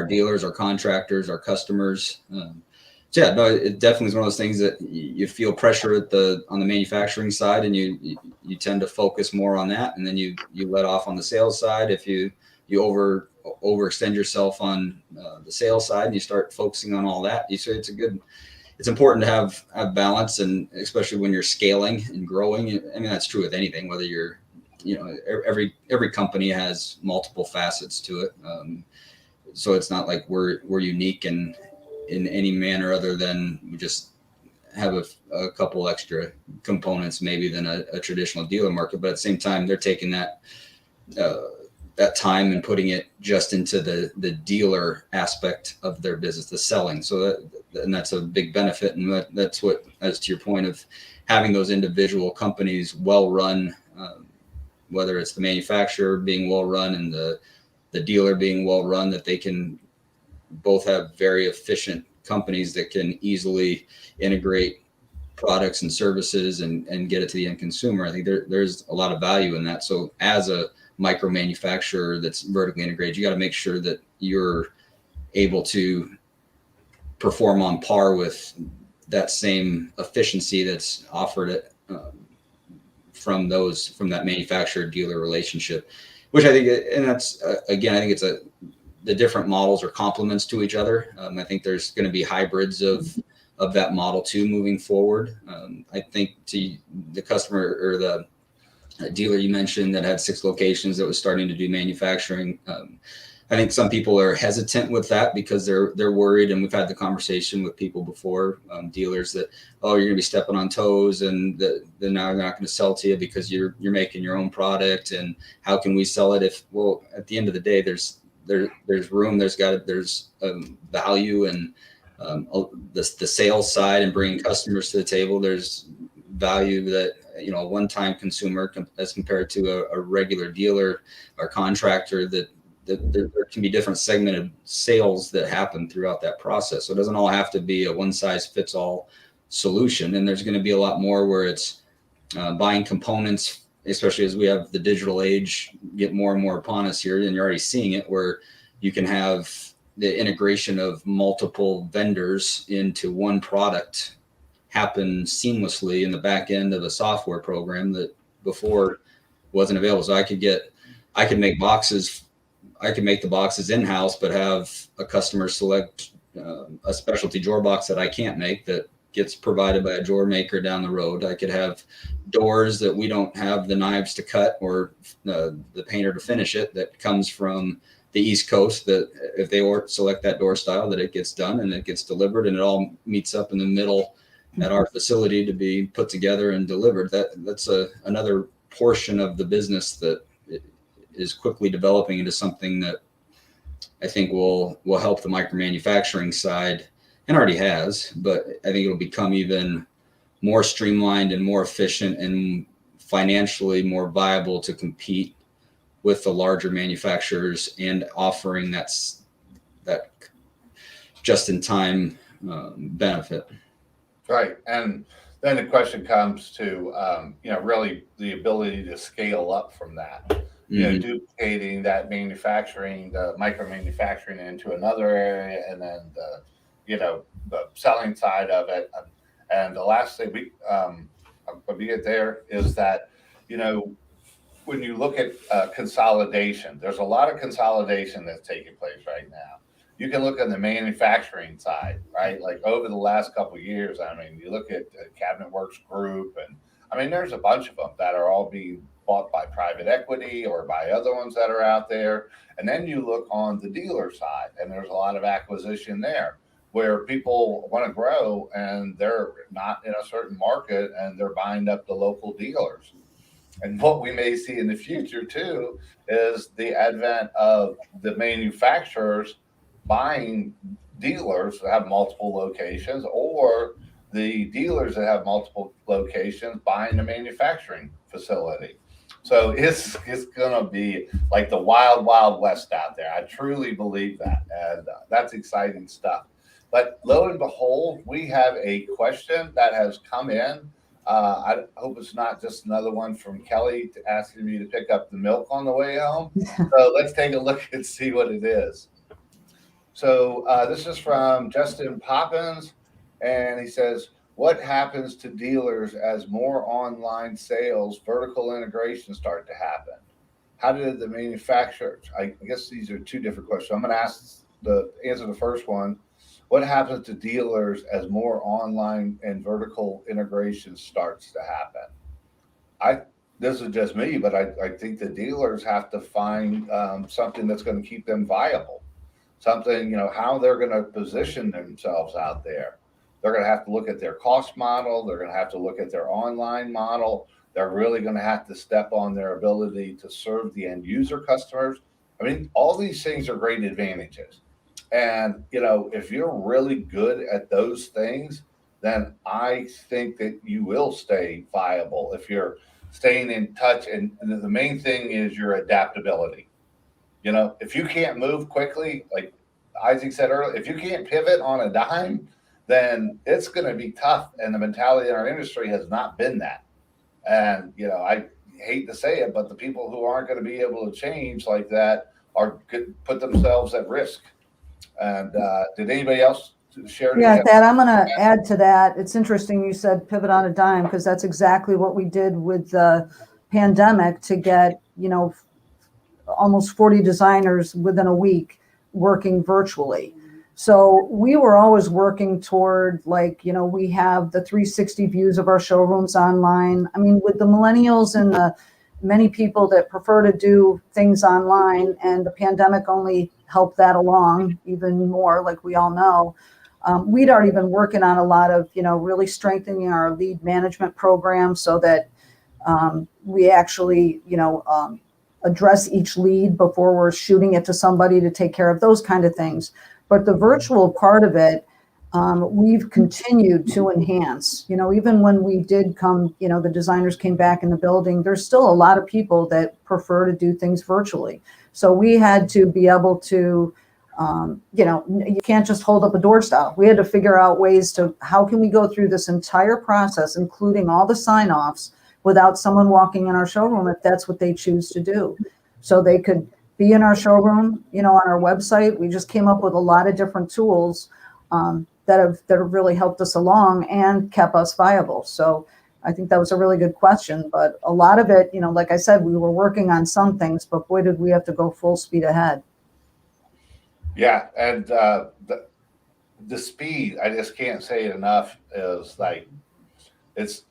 dealers, our contractors, our customers? So yeah, no, it definitely is one of those things that you feel pressure on the manufacturing side, and you tend to focus more on that, and then you let off on the sales side. If you overextend yourself on the sales side and you start focusing on all that, you say it's important to have balance, and especially when you're scaling and growing. I mean, that's true with anything, whether you're, you know, every company has multiple facets to it. So it's not like we're unique in any manner other than we just have a couple extra components maybe than a traditional dealer market. But at the same time, they're taking that time and putting it just into the dealer aspect of their business, the selling. So that's a big benefit. And that's what, as to your point of having those individual companies well run, whether it's the manufacturer being well run and the dealer being well run, that they can both have very efficient companies that can easily integrate products and services and get it to the end consumer. I think there's a lot of value in that. So as a micro manufacturer that's vertically integrated, you got to make sure that you're able to perform on par with that same efficiency that's offered from that manufacturer dealer relationship, which I think, and that's again, I think it's the different models are complements to each other. I think there's going to be hybrids of that model too moving forward. I think to the customer or the dealer you mentioned that had 6 locations that was starting to do manufacturing, I think some people are hesitant with that because they're worried, and we've had the conversation with people before, dealers, that, oh, you're going to be stepping on toes, and then now they're not going to sell to you because you're making your own product, and how can we sell it if, well, at the end of the day, there's room, there's value, and the sales side and bringing customers to the table. There's value that, you know, a one-time consumer as compared to a regular dealer or contractor, that there can be different segmented sales that happen throughout that process. So it doesn't all have to be a one-size-fits-all solution. And there's going to be a lot more where it's buying components, especially as we have the digital age get more and more upon us here. And you're already seeing it, where you can have the integration of multiple vendors into one product happen seamlessly in the back end of a software program that before wasn't available. So I could make the boxes in-house, but have a customer select a specialty drawer box that I can't make that gets provided by a drawer maker down the road. I could have doors that we don't have the knives to cut or the painter to finish it, that comes from the East Coast, that if they select that door style, that it gets done and it gets delivered, and it all meets up in the middle at our facility to be put together and delivered. That's another portion of the business that is quickly developing into something that I think will help the micro manufacturing side, and already has, but I think it'll become even more streamlined and more efficient and financially more viable to compete with the larger manufacturers and offering that just in time benefit. Right. And then the question comes to, really the ability to scale up from that. Duplicating that manufacturing, the micro manufacturing into another area, and then the selling side of it. And the last thing I'll be there is that, when you look at consolidation, there's a lot of consolidation that's taking place right now. You can look on the manufacturing side, right? Like over the last couple of years, you look at Cabinet Works Group, and there's a bunch of them that are all being bought by private equity or by other ones that are out there. And then you look on the dealer side, and there's a lot of acquisition there where people want to grow and they're not in a certain market and they're buying up the local dealers. And what we may see in the future too is the advent of the manufacturers buying dealers that have multiple locations, or the dealers that have multiple locations buying the manufacturing facility. So it's going to be like the wild, wild west out there. I truly believe that. And that's exciting stuff. But lo and behold, we have a question that has come in. I hope it's not just another one from Kelly asking me to pick up the milk on the way home. So let's take a look and see what it is. So this is from Justin Poppins, and he says, what happens to dealers as more online sales, vertical integration start to happen? How did the manufacturers, I guess these are two different questions. I'm going to answer the first one. What happens to dealers as more online and vertical integration starts to happen? This is just me, but I think the dealers have to find something that's going to keep them viable. Something, how they're going to position themselves out there. They're going to have to look at their cost model. They're going to have to look at their online model. They're really going to have to step on their ability to serve the end user customers. All these things are great advantages. And, if you're really good at those things, then I think that you will stay viable if you're staying in touch. And the main thing is your adaptability. If you can't move quickly, like Isaac said earlier, if you can't pivot on a dime, then it's going to be tough. And the mentality in our industry has not been that. And, I hate to say it, but the people who aren't going to be able to change like that could put themselves at risk. And did anybody else share? Yeah, Thad, I'm going to add to that. It's interesting you said pivot on a dime, because that's exactly what we did with the pandemic to get, almost 40 designers within a week working virtually. So we were always working toward, we have the 360 views of our showrooms online. With the millennials and the many people that prefer to do things online, and the pandemic only helped that along even more, like we all know. We'd already been working on a lot of, really strengthening our lead management program so that we actually, address each lead before we're shooting it to somebody to take care of those kind of things. But the virtual part of it, we've continued to enhance. Even when we did come, the designers came back in the building, there's still a lot of people that prefer to do things virtually. So we had to be able to, you can't just hold up a door style. We had to figure out ways to, how can we go through this entire process, including all the sign-offs, without someone walking in our showroom if that's what they choose to do. So they could be in our showroom, on our website. We just came up with a lot of different tools that have really helped us along and kept us viable. So I think that was a really good question. But a lot of it, like I said, we were working on some things, but boy, did we have to go full speed ahead. Yeah, and the speed, I just can't say it enough, is like, it's,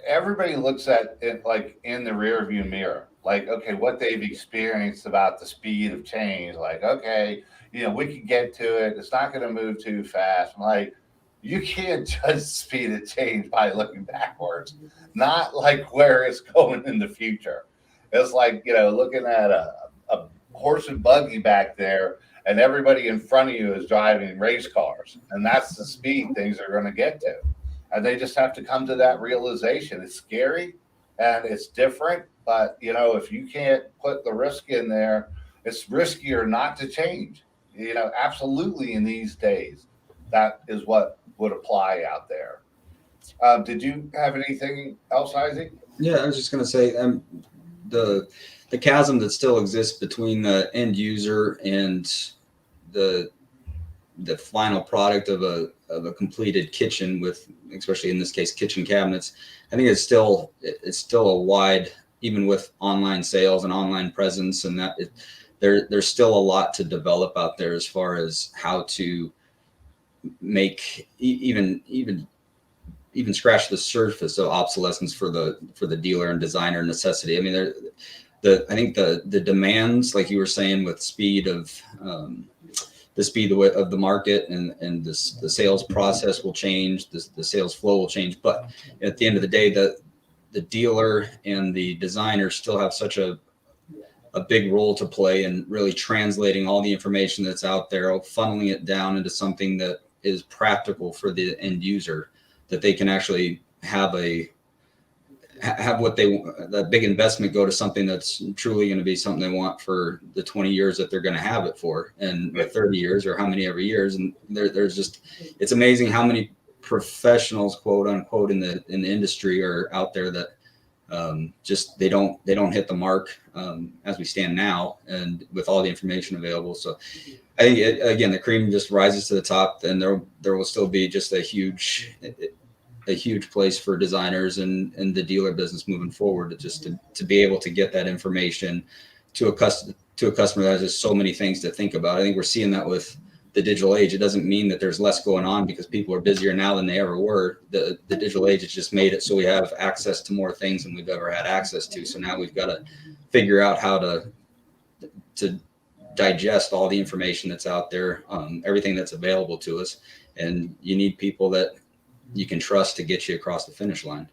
everybody looks at it like in the rear view mirror, like, okay, what they've experienced about the speed of change. Like, okay, we can get to it. It's not going to move too fast. I'm like, you can't judge the speed of change by looking backwards, not like where it's going in the future. It's like, looking at a horse and buggy back there, and everybody in front of you is driving race cars, and that's the speed things are going to get to. And they just have to come to that realization. It's scary and it's different, but if you can't put the risk in there, it's riskier not to change. Absolutely, in these days, that is what would apply out there. Did you have anything else, Isaac? Yeah, I was just going to say, the chasm that still exists between the end user and the final product of a completed kitchen, with, especially in this case, kitchen cabinets. I think it's still a wide, even with online sales and online presence, and that there's still a lot to develop out there as far as how to make even scratch the surface of obsolescence for the dealer and designer necessity. I mean, I think the demands, like you were saying, with speed of the speed of the market and the sales process will change, the sales flow will change. But at the end of the day, the dealer and the designer still have such a big role to play in really translating all the information that's out there, funneling it down into something that is practical for the end user, that they can actually have that big investment go to something that's truly going to be something they want for the 20 years that they're going to have it for, and 30 years or how many ever years. And there's just, it's amazing how many professionals, quote unquote, in the industry are out there that just they don't hit the mark as we stand now, and with all the information available. So I think again, the cream just rises to the top, and there will still be just a huge place for designers and the dealer business moving forward, to be able to get that information to a customer that has just so many things to think about. I think we're seeing that with the digital age. It doesn't mean that there's less going on, because people are busier now than they ever were. The digital age has just made it so we have access to more things than we've ever had access to. So now we've got to figure out how to digest all the information that's out there, everything that's available to us. And you need people that you can trust to get you across the finish line.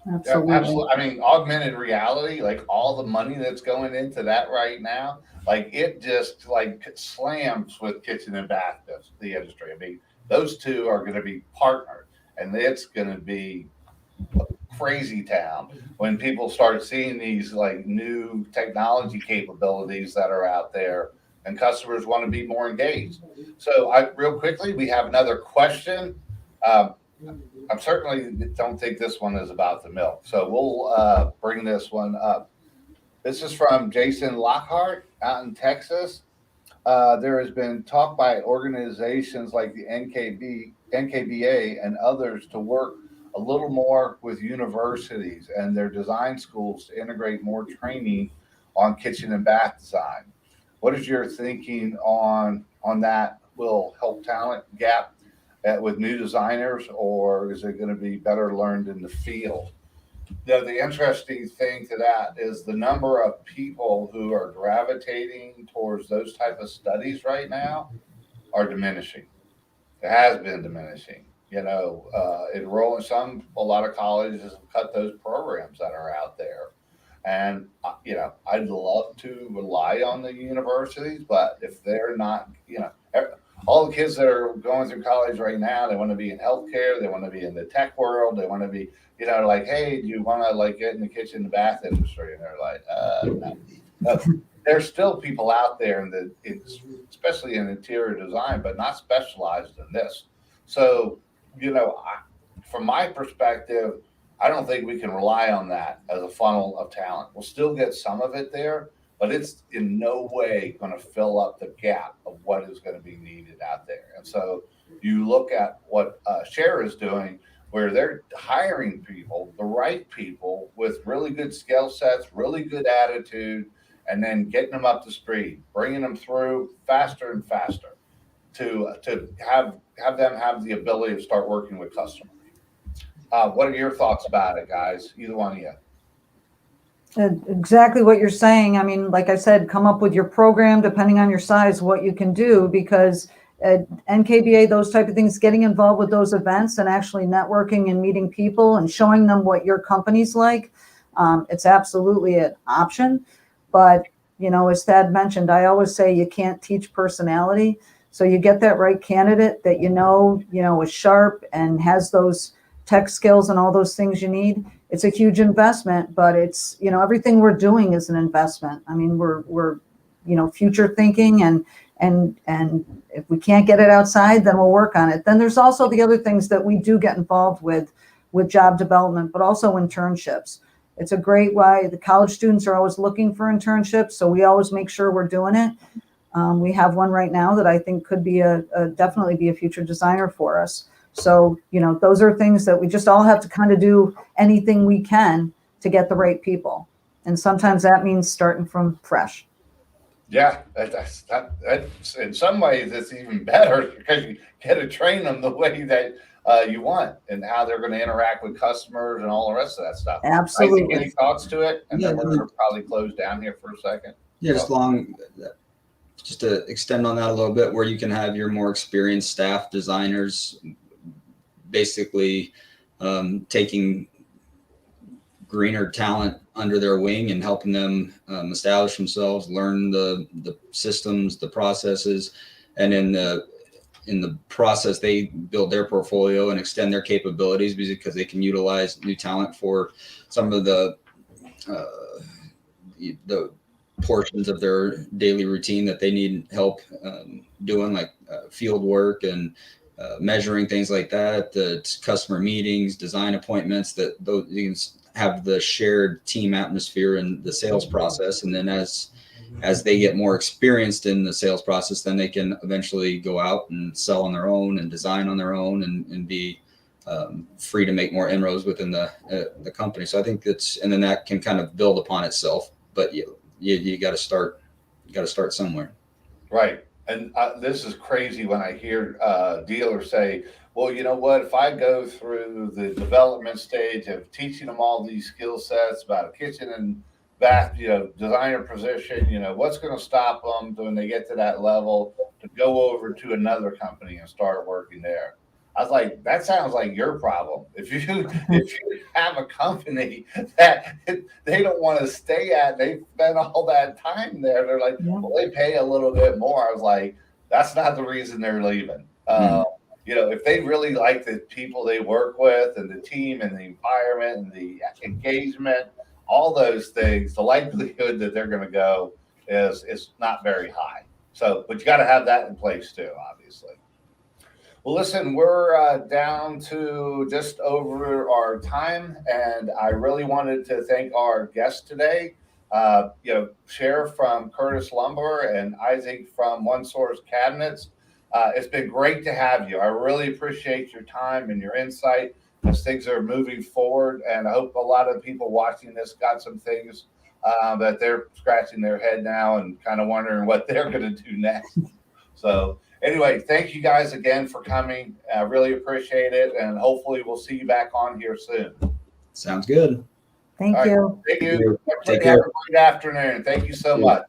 Absolutely. Yeah, absolutely. I mean, augmented reality, like all the money that's going into that right now, like it just like slams with kitchen and bath, the industry. I mean, those two are going to be partnered, and it's going to be a crazy town when people start seeing these like new technology capabilities that are out there, and customers want to be more engaged. So real quickly, we have another question. I certainly don't think this one is about the milk, so we'll bring this one up. This is from Jason Lockhart out in Texas. There has been talk by organizations like the NKBA and others to work a little more with universities and their design schools to integrate more training on kitchen and bath design. What is your thinking on that? Will help talent gap with new designers, or is it going to be better learned in the field? The interesting thing to that is the number of people who are gravitating towards those type of studies right now are diminishing. It has been diminishing. A lot of colleges have cut those programs that are out there. And, I'd love to rely on the universities, but if they're not, all the kids that are going through college right now, they want to be in healthcare, they want to be in the tech world, they want to be, like, hey, do you want to like get in the kitchen and bath industry? And they're like, no. There's still people out there especially in interior design, but not specialized in this. So, from my perspective, I don't think we can rely on that as a funnel of talent. We'll still get some of it there, but it's in no way going to fill up the gap of what is going to be needed out there. And so you look at what Share is doing, where they're hiring people, the right people with really good skill sets, really good attitude, and then getting them up to speed, bringing them through faster and faster to have them have the ability to start working with customers. What are your thoughts about it, guys? Either one of you. Exactly what you're saying. I mean, like I said, come up with your program depending on your size, what you can do, because NKBA, those type of things, getting involved with those events and actually networking and meeting people and showing them what your company's like, it's absolutely an option. But, you know, as Thad mentioned, I always say you can't teach personality. So you get that right candidate that you know is sharp and has those tech skills and all those things you need. It's a huge investment, but it's, you know, everything we're doing is an investment. I mean, we're you know, future thinking, and if we can't get it outside, then we'll work on it. Then there's also the other things that we do get involved with job development, but also internships. It's a great way. The college students are always looking for internships, so we always make sure we're doing it. We have one right now that I think could be definitely be a future designer for us. So, you know, those are things that we just all have to kind of do anything we can to get the right people. And sometimes that means starting from fresh. Yeah, that's in some ways it's even better because you get to train them the way that you want and how they're going to interact with customers and all the rest of that stuff. Absolutely. Isaac, any thoughts to it? And then Yeah, we're going to probably close down here for a second. Yeah, just to extend on that a little bit, where you can have your more experienced staff designers basically taking greener talent under their wing and helping them establish themselves, learn the systems, the processes, and in the process they build their portfolio and extend their capabilities, because they can utilize new talent for some of the portions of their daily routine that they need help doing, like field work and measuring, things like that, the customer meetings, design appointments, that those you can have the shared team atmosphere in the sales process. And then as they get more experienced in the sales process, then they can eventually go out and sell on their own and design on their own and be free to make more inroads within the company. So I think and then that can kind of build upon itself, but you got to start somewhere. Right. And this is crazy when I hear dealers say, well, you know what, if I go through the development stage of teaching them all these skill sets about a kitchen and bath, you know, designer position, you know, what's going to stop them when they get to that level to go over to another company and start working there? I was like, that sounds like your problem. If you have a company that they don't want to stay at, they spend all that time there, they're like, well, they pay a little bit more. I was like, that's not the reason they're leaving. You know, if they really like the people they work with and the team and the environment and the engagement, all those things, the likelihood that they're going to go is not very high. So, but you got to have that in place too, obviously. Well, listen, we're down to just over our time, and I really wanted to thank our guests today. You know, Cher from Curtis Lumber and Isaac from One Source Cabinets. It's been great to have you. I really appreciate your time and your insight as things are moving forward, and I hope a lot of people watching this got some things that they're scratching their head now and kind of wondering what they're going to do next. So anyway, thank you guys again for coming. I really appreciate it, and hopefully we'll see you back on here soon. Sounds good. Thank you. Thank you. Take Have care. a great afternoon. Thank you so much.